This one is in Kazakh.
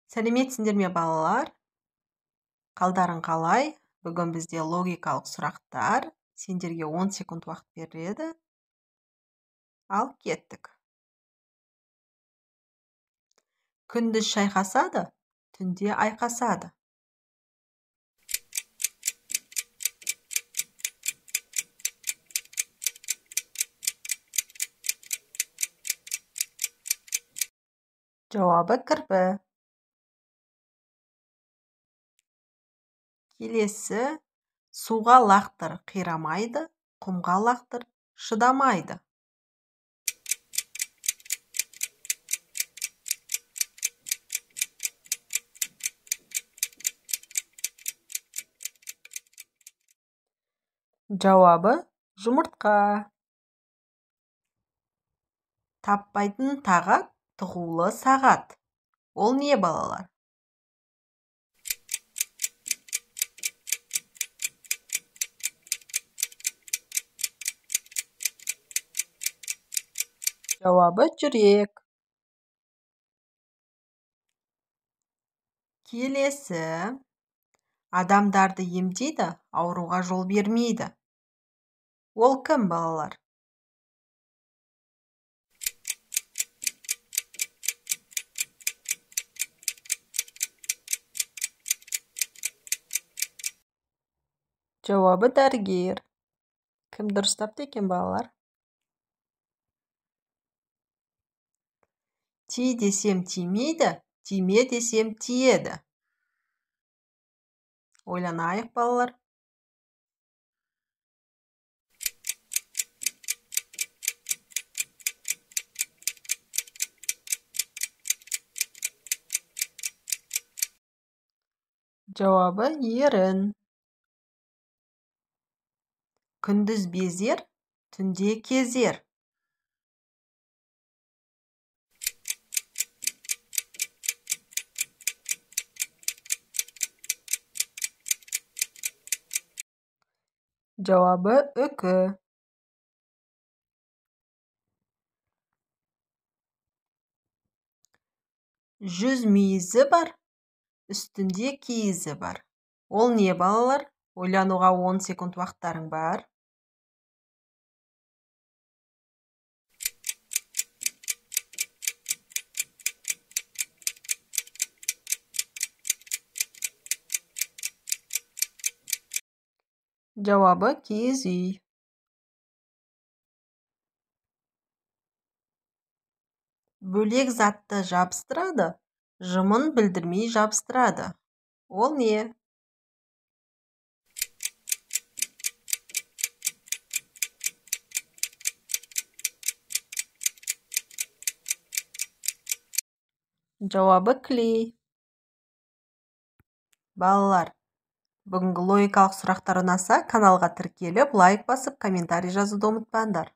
Сәлеметсіңдер ме балалар? Қалдарың қалай? Бүгін бізде логикалық сұрақтар. Сендерге 10 секунд уақыт беріледі. Ал кеттік. Күндіз шайқасады, түнде айқасады. Жауабы кірпі. Келесі, суға лақтыр қирамайды, құмға лақтыр шыдамайды. Жауабы жұмыртқа. Таппайтын тағат, тығулы сағат. Ол не, балалар? Жауабы жүрек. Келесі, адамдарды емдейді, ауруға жол бермейді. Ол кім, балалар? Жауабы дәрігер. Кім дұрыстапты екен, балалар? Ти десем тимейді, тиме десем тиеді. Ойланайық, балалар. Жауабы ерін. Күндіз безер, түнде кезер. Жауабы үкі. Жүз мүйізі бар, үстінде киізі бар. Ол не, балалар? Ойлануға 10 секунд уақыттарың бар. Жауабы киіз үй. Бөлек затты жабыстырады, жымын білдірмей жабыстырады. Ол не? Жауабы клей. Балалар, бүгінгі логикалық сұрақтар ұнаса, каналға тіркеліп, лайк басып, комментарий жазуды ұмытпаңдар.